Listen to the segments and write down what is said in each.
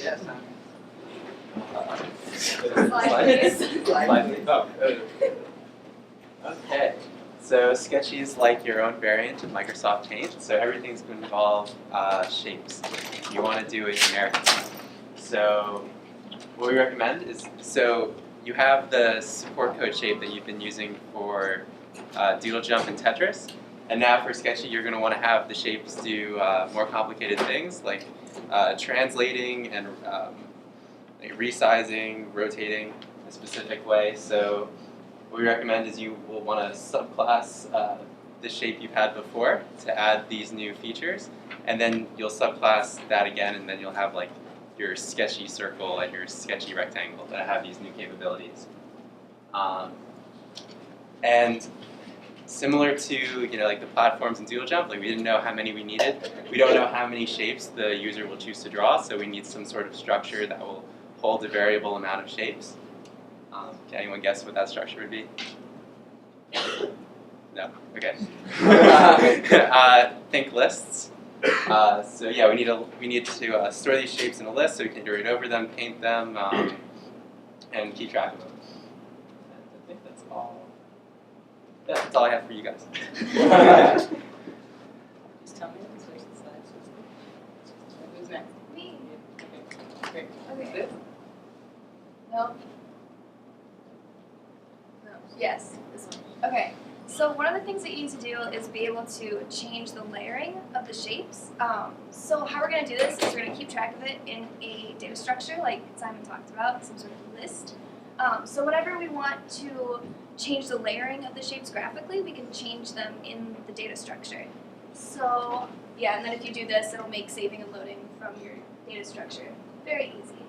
Yes. Okay. So Sketchy is like your own variant of Microsoft Paint. So everything's going to involve shapes. You want to do it generically. So what we recommend is, so you have the support code shape that you've been using for Doodle Jump and Tetris. And now for Sketchy, you're going to want to have the shapes do more complicated things like translating and like resizing, rotating a specific way. So what we recommend is you will want to subclass the shape you've had before to add these new features. And then you'll subclass that again, and then you'll have like your sketchy circle and your sketchy rectangle that have these new capabilities. And similar to like the platforms in Doodle Jump, like we didn't know how many we needed. We don't know how many shapes the user will choose to draw, so we need some sort of structure that will hold a variable amount of shapes. Can anyone guess what that structure would be? No? Okay. Think lists. So yeah, we need to store these shapes in a list so we can iterate over them, paint them, and keep track of them. I think that's all. Yeah, that's all I have for you guys. Just tell me when to switch the slides. Who's next? Me. Okay. Great. Okay. No. No. Yes, this one. Okay. So one of the things that you need to do is be able to change the layering of the shapes. So how we're going to do this is we're going to keep track of it in a data structure like Simon talked about, some sort of list. So whenever we want to change the layering of the shapes graphically, we can change them in the data structure. So yeah, and then if you do this, it'll make saving and loading from your data structure very easy.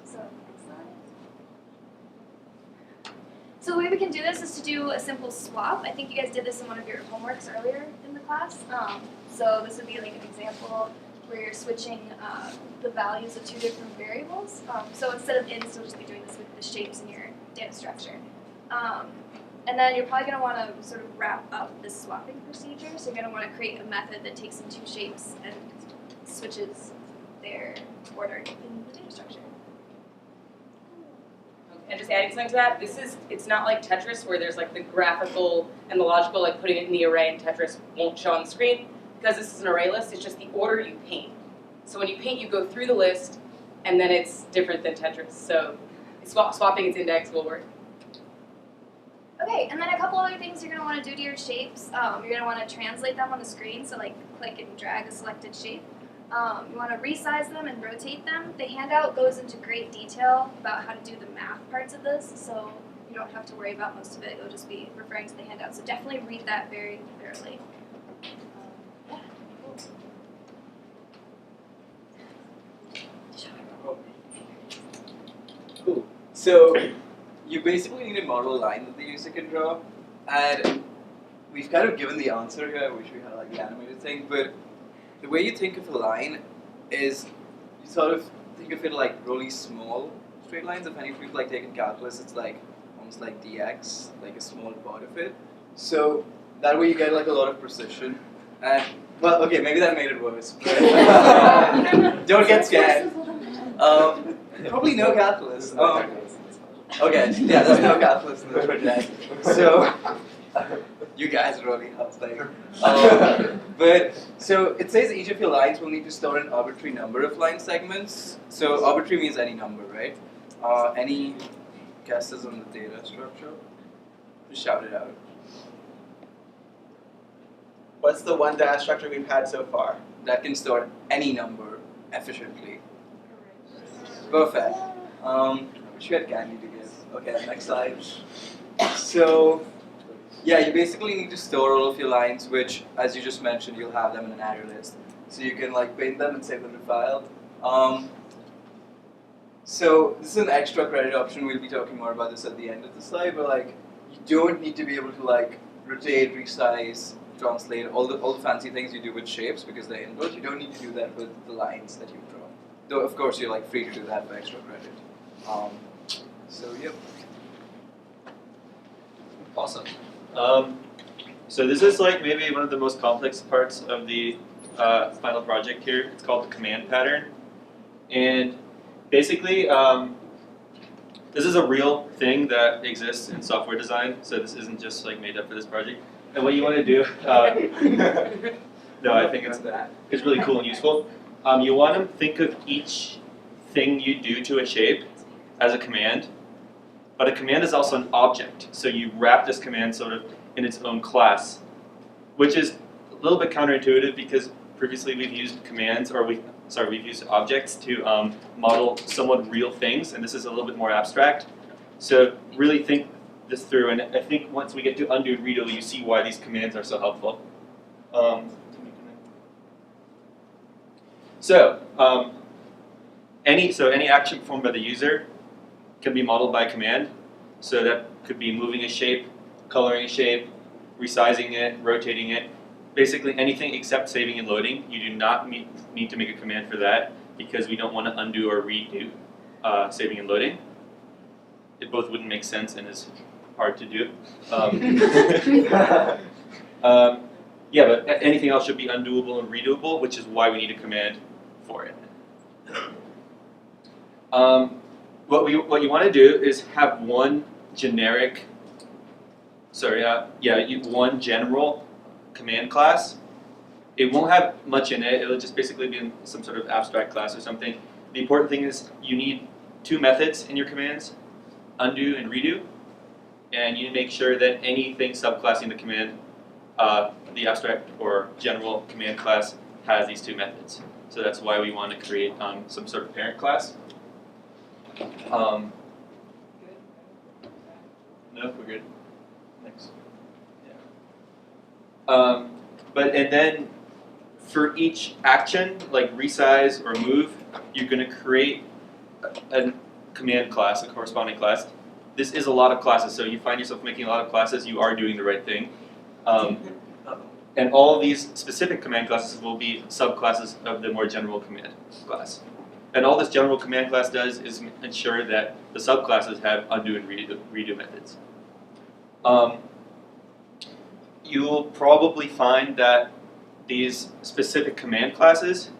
So next slide. So the way we can do this is to do a simple swap. I think you guys did this in one of your homeworks earlier in the class. So this would be like an example where you're switching the values of two different variables. So instead of ints, you'll just be doing this with the shapes in your data structure. And then you're probably going to want to sort of wrap up this swapping procedure. So you're going to want to create a method that takes in two shapes and switches their order in the data structure. And just adding something to that, it's not like Tetris where there's like the graphical and the logical, like putting it in the array in Tetris won't show on the screen. Because this is an array list, it's just the order you paint. So when you paint, you go through the list, and then it's different than Tetris. So swapping its index will work. Okay, and then a couple other things you're going to want to do to your shapes. You're going to want to translate them on the screen, so like click and drag a selected shape. You want to resize them and rotate them. The handout goes into great detail about how to do the math parts of this, so you don't have to worry about most of it. You'll just be referring to the handout, so definitely read that very thoroughly. Yeah, Cool. So you basically need a model line that the user can draw, and we've kind of given the answer here. I wish we had like the animated thing, but the way you think of a line is you sort of think of it like really small straight lines. If any of you've like taken calculus, it's like almost like dx, like a small part of it. So that way you get like a lot of precision. And well, okay, maybe that made it worse. But don't get scared. Probably no calculus. Okay, yeah, there's no calculus in this project. So you guys are really helping. But so it says each of your lines will need to store an arbitrary number of line segments. So arbitrary means any number, right? Any guesses on the data structure? Just shout it out. What's the one data structure we've had so far? That can store any number efficiently. Perfect. I wish you had candy to give. Okay, next slide. So, yeah, you basically need to store all of your lines, which, as you just mentioned, you'll have them in an array list. So you can like paint them and save them to file. So this is an extra credit option. We'll be talking more about this at the end of the slide. But like, you don't need to be able to like rotate, resize, translate all the fancy things you do with shapes because they're inbuilt. You don't need to do that with the lines that you draw. Though of course you're like free to do that for extra credit. So yep. Awesome. So this is like maybe one of the most complex parts of the final project here. It's called the command pattern. And basically, this is a real thing that exists in software design, so this isn't just like made up for this project. And what you want to do, no, I think it's really cool and useful. You want to think of each thing you do to a shape as a command, but a command is also an object. So you wrap this command sort of in its own class, which is a little bit counterintuitive because previously we've used commands, or we've used objects to model somewhat real things, and this is a little bit more abstract. So really think this through, and I think once we get to undo and redo, you see why these commands are so helpful. Any action performed by the user can be modeled by a command. So that could be moving a shape, coloring a shape, resizing it, rotating it. Basically anything except saving and loading. You do not need to make a command for that because we don't want to undo or redo saving and loading. It both wouldn't make sense and is hard to do. Yeah, but anything else should be undoable and redoable, which is why we need a command for it. What you want to do is have one generic, one general command class. It won't have much in it. It'll just basically be in some sort of abstract class or something. The important thing is you need two methods in your commands, undo and redo, and you make sure that anything subclassing the command, the abstract or general command class has these two methods. So that's why we want to create some sort of parent class. No, we're good. Thanks. Yeah. And then for each action, like resize or move, you're going to create a command class, a corresponding class. This is a lot of classes, so you find yourself making a lot of classes, you are doing the right thing. And all of these specific command classes will be subclasses of the more general command class. And all this general command class does is ensure that the subclasses have undo and redo methods. You will probably find that these specific command classes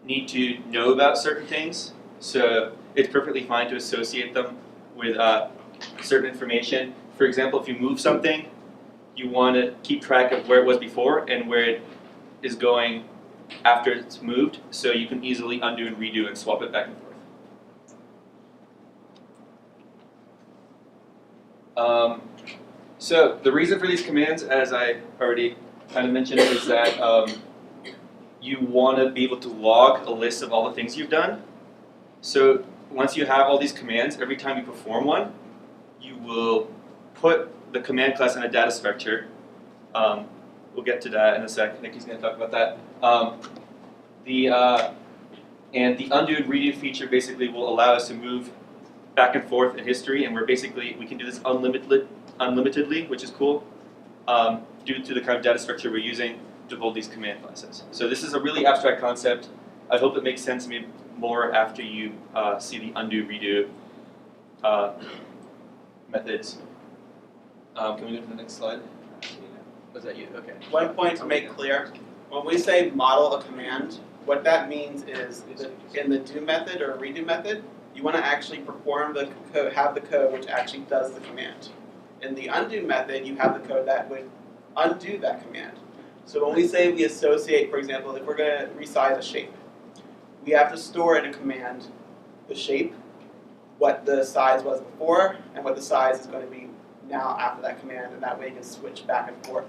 need to know about certain things. So it's perfectly fine to associate them with certain information. For example, if you move something, you want to keep track of where it was before and where it is going after it's moved, so you can easily undo and redo and swap it back and forth. So the reason for these commands, as I already kind of mentioned, is that you want to be able to log a list of all the things you've done. So once you have all these commands, every time you perform one, you will put the command class in a data structure. We'll get to that in a sec. Nikki's going to talk about that. And the undo and redo feature basically will allow us to move back and forth in history, and we can do this unlimitedly, which is cool, due to the kind of data structure we're using to hold these command classes. So this is a really abstract concept. I hope it makes sense maybe more after you see the undo redo methods. Can we go to the next slide? Was that you? Okay. One point to make clear, when we say model a command, what that means is that in the do method or redo method, you want to actually perform the code, have the code which actually does the command. In the undo method, you have the code that would undo that command. So when we say we associate, for example, if we're going to resize a shape, we have to store in a command the shape, what the size was before, and what the size is going to be now after that command, and that way you can switch back and forth.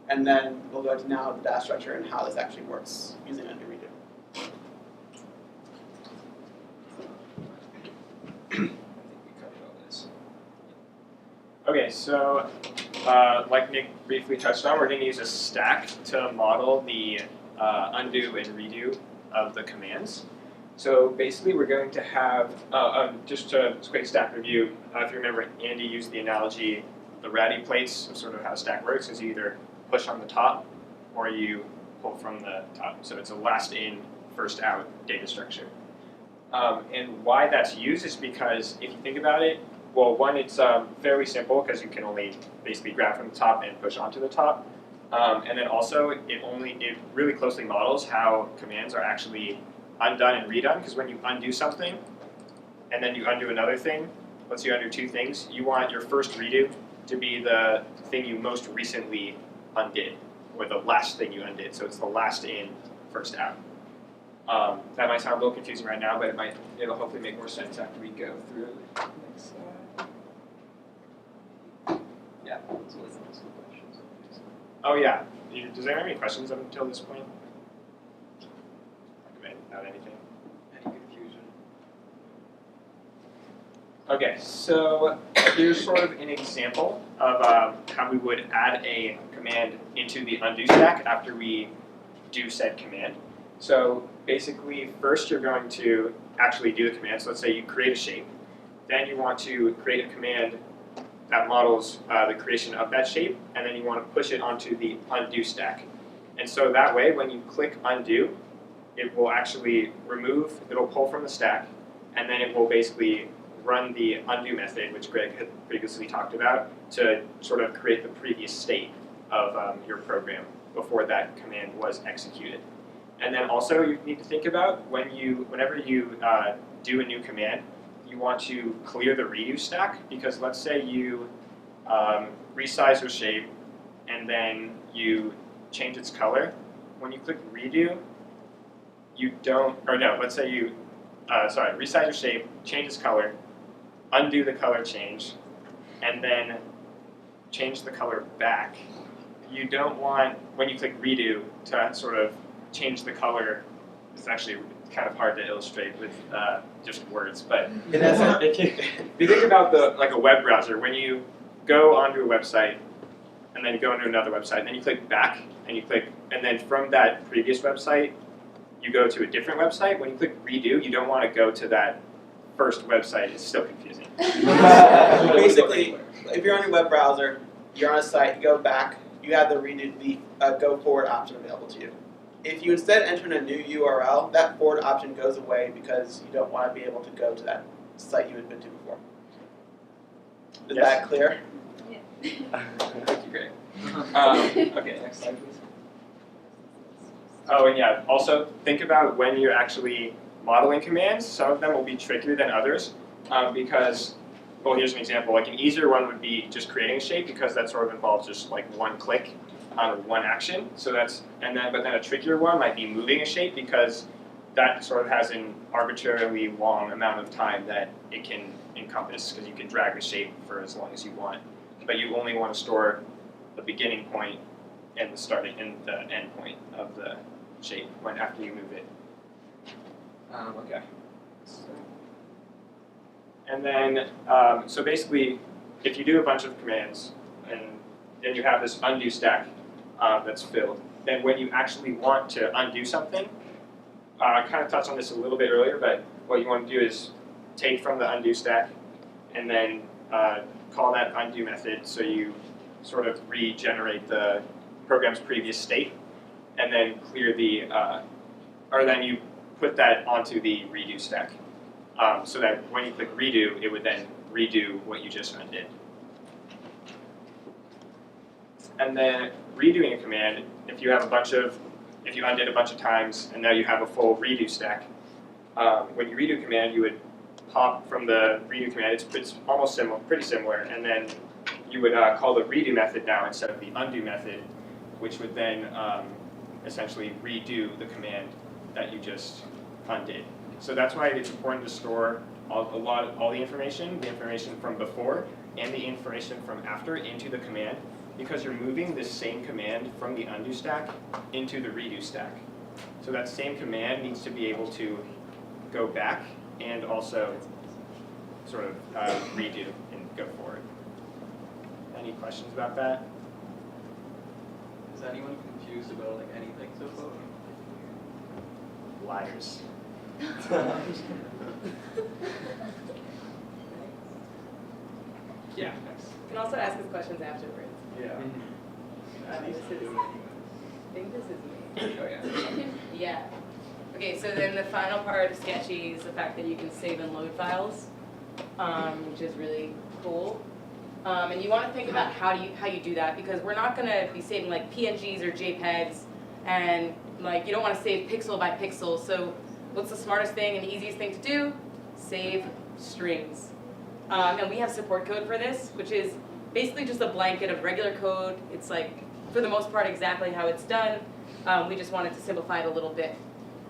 And then we'll go into now the data structure and how this actually works using undo redo. Okay, so like Nick briefly touched on, we're going to use a stack to model the undo and redo of the commands. So basically we're going to have, just a quick stack review, if you remember Andy used the analogy, the ratty plates of sort of how a stack works is you either push on the top or you pull from the top. So it's a last in, first out data structure. And why that's used is because if you think about it, well, one, it's fairly simple because you can only basically grab from the top and push onto the top. And then also, it really closely models how commands are actually undone and redone, because when you undo something and then you undo another thing, let's say you undo two things, you want your first redo to be the thing you most recently undid, or the last thing you undid. So it's the last in, first out. That might sound a little confusing right now, but it'll hopefully make more sense after we go through the next slide. Yeah. So let's ask some questions. Oh yeah. Does anyone have any questions up until this point? Not anything. Any confusion? Okay, so here's sort of an example of how we would add a command into the undo stack after we do said command. So basically, first you're going to actually do the command. So let's say you create a shape. Then you want to create a command that models the creation of that shape, and then you want to push it onto the undo stack. And so that way, when you click undo, it will actually remove, it'll pull from the stack, and then it will basically run the undo method, which Greg had previously talked about, to sort of create the previous state of your program before that command was executed. And then also you need to think about whenever you do a new command, you want to clear the redo stack, because let's say you resize your shape and then you change its color. When you click redo, you don't, or no, let's say you, resize your shape, change its color, undo the color change, and then change the color back. You don't want, when you click redo, to sort of change the color. It's actually kind of hard to illustrate with just words, but in essence, if you think about like a web browser, when you go onto a website and then you go into another website, and then you click back and then from that previous website you go to a different website. When you click redo, you don't want to go to that first website. It's still confusing. Basically, if you're on your web browser, you're on a site, you go back, you have the redo, the go forward option available to you. If you instead enter in a new URL, that forward option goes away because you don't want to be able to go to that site you had been to before. Is Yes. that clear? Thank you, Greg. Okay, next slide, please. Oh, and yeah, also think about when you're actually modeling commands. Some of them will be trickier than others because, well, here's an example. Like an easier one would be just creating a shape, because that sort of involves just like one click on one action. So that's, but then a trickier one might be moving a shape, because that sort of has an arbitrarily long amount of time that it can encompass, because you can drag the shape for as long as you want. But you only want to store the beginning point and the starting and the end point of the shape after you move it. Okay. And then, so basically, if you do a bunch of commands and then you have this undo stack that's filled, then when you actually want to undo something, I kind of touched on this a little bit earlier, but what you want to do is take from the undo stack and then call that undo method, so you sort of regenerate the program's previous state, and then clear the, or then you put that onto the redo stack, so that when you click redo, it would then redo what you just undid. And then redoing a command, if you undid a bunch of times and now you have a full redo stack, when you redo a command, you would pop from the redo command. It's almost similar, pretty similar, and then you would call the redo method now instead of the undo method, which would then essentially redo the command that you just undid. So that's why it's important to store all the information from before and the information from after into the command, because you're moving this same command from the undo stack into the redo stack. So that same command needs to be able to go back and also sort of redo and go forward. Any questions about that? Is anyone confused about like anything so far? Liars. Yeah. You can also ask us questions afterwards. Yeah. I think this is me. Oh yeah. Yeah. Okay, so then the final part of Sketchy is the fact that you can save and load files, which is really cool. And you want to think about how you do that, because we're not going to be saving like PNGs or JPEGs, and like you don't want to save pixel by pixel. So what's the smartest thing and the easiest thing to do? Save strings. And we have support code for this, which is basically just a blanket of regular code. It's like, for the most part, exactly how it's done. We just wanted to simplify it a little bit.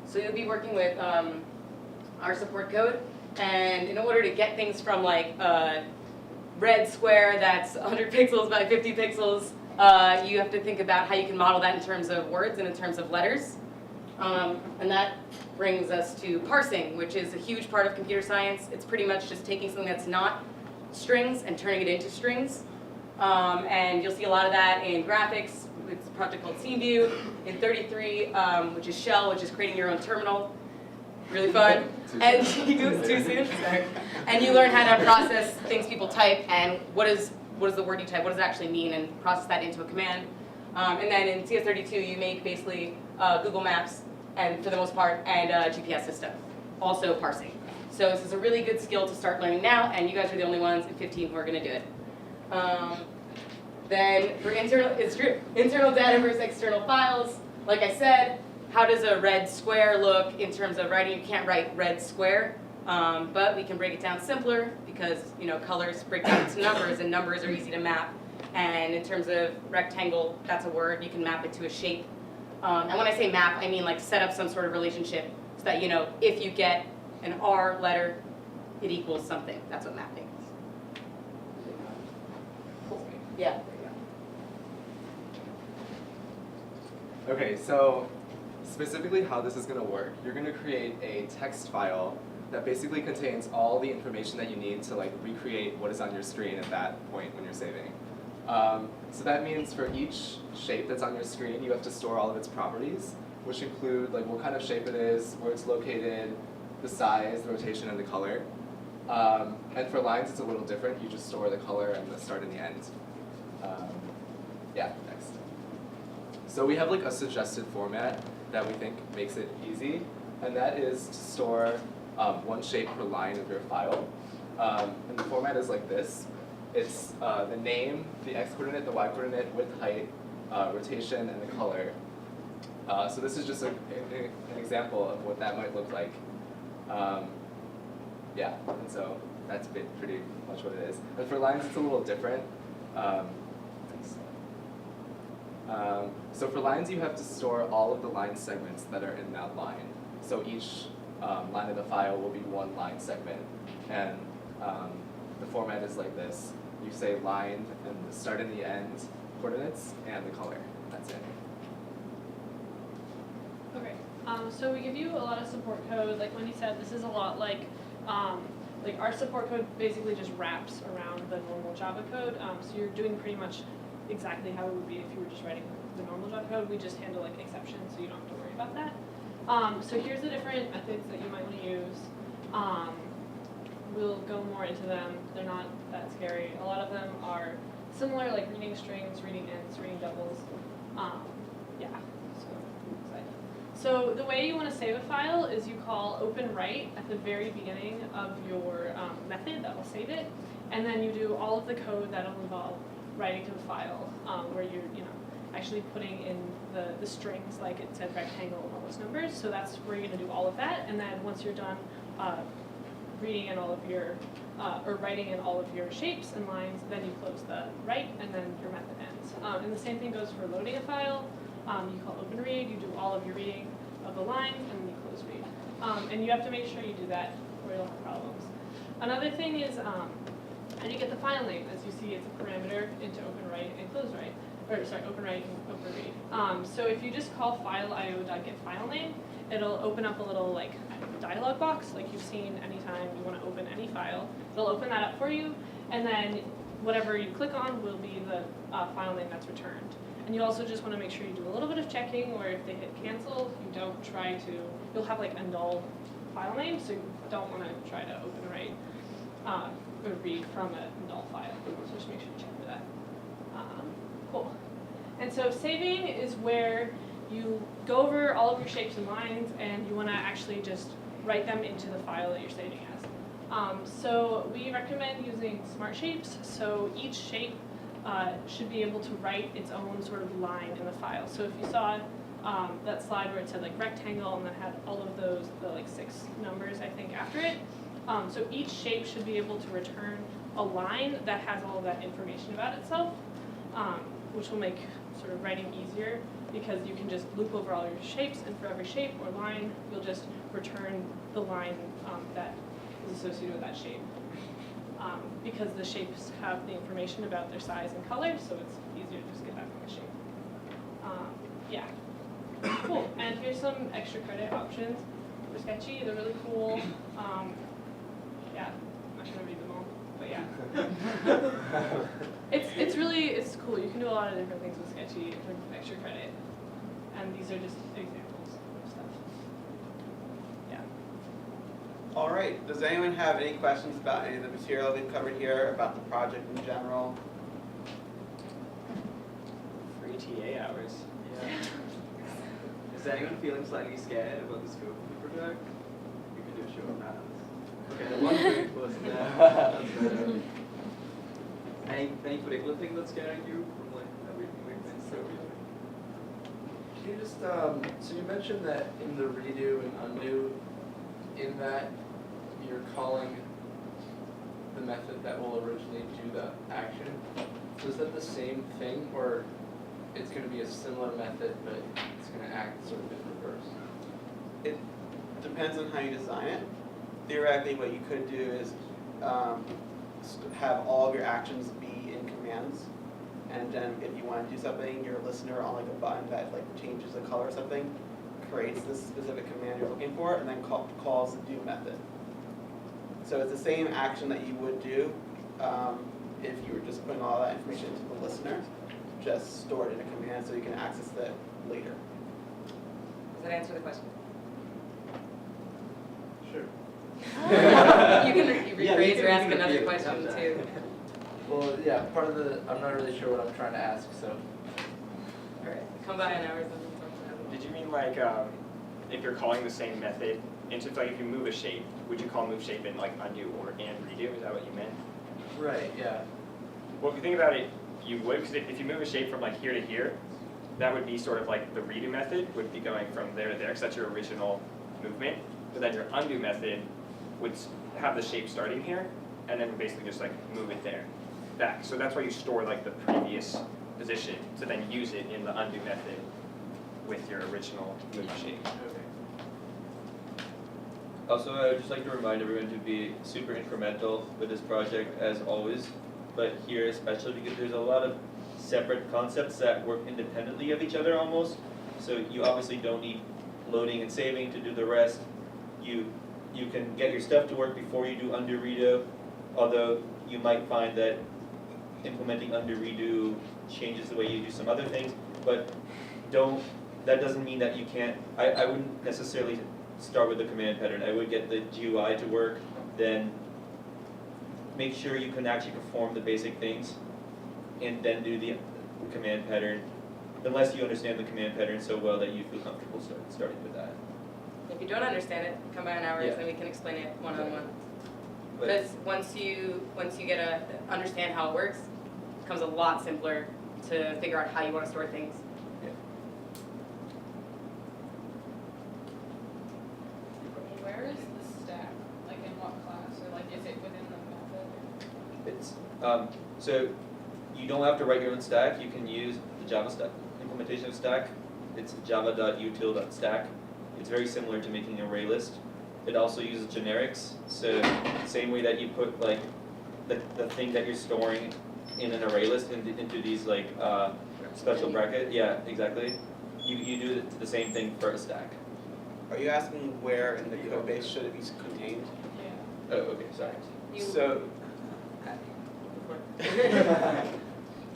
So you'll be working with our support code, and in order to get things from like a red square that's 100 pixels by 50 pixels, you have to think about how you can model that in terms of words and in terms of letters. And that brings us to parsing, which is a huge part of computer science. It's pretty much just taking something that's not strings and turning it into strings. And you'll see a lot of that in graphics. It's a project called SceneView. In 33, which is Shell, which is creating your own terminal. Really fun. And you do it too soon. Sorry. And you learn how to process things people type and what is the word you type, what does it actually mean, and process that into a command. And then in CS32, you make basically Google Maps, and for the most part, and a GPS system, also parsing. So this is a really good skill to start learning now, and you guys are the only ones in 15 who are going to do it. Then for internal data versus external files, like I said, how does a red square look in terms of writing? You can't write red square, but we can break it down simpler because colors break down into numbers, and numbers are easy to map. And in terms of rectangle, that's a word, you can map it to a shape. And when I say map, I mean like set up some sort of relationship so that if you get an R letter, it equals something. That's what mapping is. Cool. Yeah. Okay, so specifically how this is going to work, you're going to create a text file that basically contains all the information that you need to recreate what is on your screen at that point when you're saving. So that means for each shape that's on your screen, you have to store all of its properties, which include what kind of shape it is, where it's located, the size, the rotation, and the color. And for lines, it's a little different. You just store the color and the start and the end. Yeah, next. So we have a suggested format that we think makes it easy, and that is to store one shape per line of your file. And the format is like this. It's the name, the x-coordinate, the y-coordinate, width, height, rotation, and the color. So this is just an example of what that might look like. Yeah, and so that's pretty much what it is. And for lines, it's a little different. So for lines, you have to store all of the line segments that are in that line. So each line of the file will be one line segment. And the format is like this. You say line and the start and the end coordinates and the color. That's it. Okay. So we give you a lot of support code. Like Wendy said, this is a lot like our support code basically just wraps around the normal Java code. So you're doing pretty much exactly how it would be if you were just writing the normal Java code. We just handle exceptions, so you don't have to worry about that. So here's the different methods that you might want to use. We'll go more into them. They're not that scary. A lot of them are similar, like reading strings, reading ints, reading doubles. Yeah, so the way you want to save a file is you call open write at the very beginning of your method that will save it, and then you do all of the code that will involve writing to the file, where you're actually putting in the strings, like it said rectangle and all those numbers. So that's where you're going to do all of that, and then once you're done reading in all of your, or writing in all of your shapes and lines, then you close the write, and then your method ends. And the same thing goes for loading a file. You call open read, you do all of your reading of the line, and then you close read. And you have to make sure you do that, or you'll have problems. Another thing is, how do you get the file name? As you see, it's a parameter into open write and close write, or sorry, open write and open read. So if you just call file.getFilename, it'll open up a little dialog box like you've seen anytime you want to open any file. It'll open that up for you, and then whatever you click on will be the file name that's returned. And you also just want to make sure you do a little bit of checking, or if they hit cancel, you don't try to, you'll have a null file name, so you don't want to try to open write or read from a null file. So just make sure you check for that. Cool. And so saving is where you go over all of your shapes and lines, and you want to actually just write them into the file that you're saving as. So we recommend using smart shapes. So each shape should be able to write its own sort of line in the file. So if you saw that slide where it said like rectangle and then had all of those, the like 6 numbers I think after it. So each shape should be able to return a line that has all of that information about itself, which will make sort of writing easier because you can just loop over all your shapes, and for every shape or line, you'll just return the line that is associated with that shape. Because the shapes have the information about their size and color, so it's easier to just get that from the shape. Yeah. Cool. And here's some extra credit options for Sketchy. They're really cool. Yeah, I'm not gonna read them all, but yeah. It's cool. You can do a lot of different things with Sketchy with extra credit. And these are just examples of stuff. Yeah. All right, does anyone have any questions about any of the material we've covered here, about the project in general? Free TA hours. Yeah. Is anyone feeling slightly scared about the scope of the project? You can do a show of hands. Okay, the one big person there. Any particular thing that's scaring you from like everything we've been through? Can you just, so you mentioned that in the redo and undo, in that you're calling the method that will originally do the action. So is that the same thing, or it's going to be a similar method, but it's going to act sort of in reverse? It depends on how you design it. Theoretically, what you could do is have all of your actions be in commands, and then if you want to do something, your listener on like a button that like changes the color or something creates this specific command you're looking for, and then calls the do method. So it's the same action that you would do if you were just putting all that information into the listener, just stored in a command so you can access it later. Does that answer the question? Sure. You can rephrase or ask another question too. Well, yeah, part of the, I'm not really sure what I'm trying to ask, so. Alright, come by in hours. Did you mean like if you're calling the same method, into like if you move a shape, would you call move shape in like undo or and redo? Is that what you meant? Right, yeah. Well, if you think about it, you would, because if you move a shape from like here to here, that would be sort of like the redo method would be going from there to there, because that's your original movement. But then your undo method would have the shape starting here, and then basically just like move it there, back. So that's why you store like the previous position to then use it in the undo method with your original move shape. Also, I would just like to remind everyone to be super incremental with this project as always, but here especially because there's a lot of separate concepts that work independently of each other almost. So you obviously don't need loading and saving to do the rest. You can get your stuff to work before you do undo redo, although you might find that implementing undo redo changes the way you do some other things, but that doesn't mean that you can't, I wouldn't necessarily start with the command pattern. I would get the GUI to work, then make sure you can actually perform the basic things, and then do the command pattern, unless you understand the command pattern so well that you feel comfortable starting with that. If you don't understand it, come by in hours Yeah. and we can explain it one-on-one. But- Because once you get to understand how it works, it becomes a lot simpler to figure out how you want to store things. Where is the stack? Like in what class? Or like is it within the method? It's so you don't have to write your own stack. You can use the Java stack implementation of stack. It's java.util.stack. It's very similar to making an array list. It also uses generics. So same way that you put like the thing that you're storing in an array list into these like special bracket. Yeah, exactly. You do the same thing for a stack. Are you asking where in the code base should it be contained? Yeah. Oh, okay, sorry. So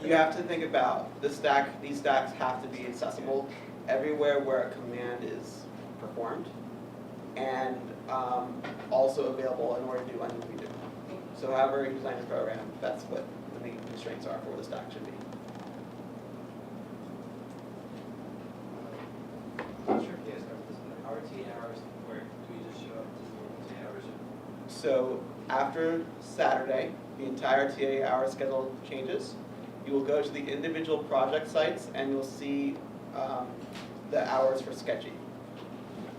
you have to think about these stacks have to be accessible everywhere where a command is performed, and also available in order to do undo redo. So however you design the program, that's what the main constraints are for what the stack should be. Not sure if you guys covered this, but how are TA hours work? Do we just show up to TA hours? So after Saturday, the entire TA hour schedule changes. You will go to the individual project sites and you'll see the hours for Sketchy.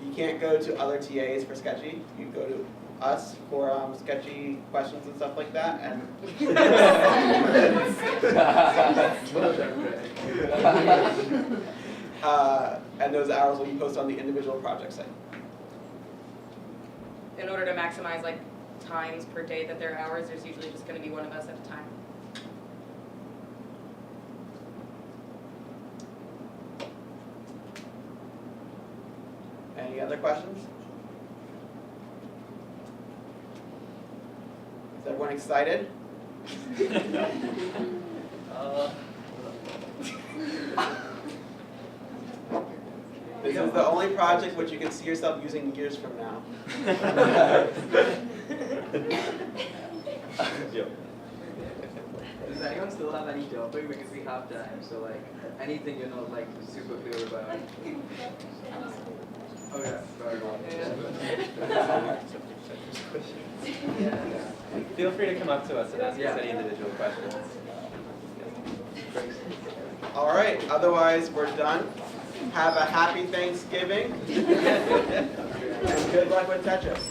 You can't go to other TAs for Sketchy. You go to us for Sketchy questions and stuff like that. And and those hours will be posted on the individual project site. In order to maximize like times per day that there are hours, there's usually just going to be one of us at a time. Any other questions? Is everyone excited? This is the only project which you can see yourself using years from now. Does anyone still have any topic? Because we have time, so like anything you're not like super clear about. Okay, sorry. Feel free to come up to us and ask us any individual questions. All right, otherwise we're done. Have a happy Thanksgiving. And good luck with Tetris.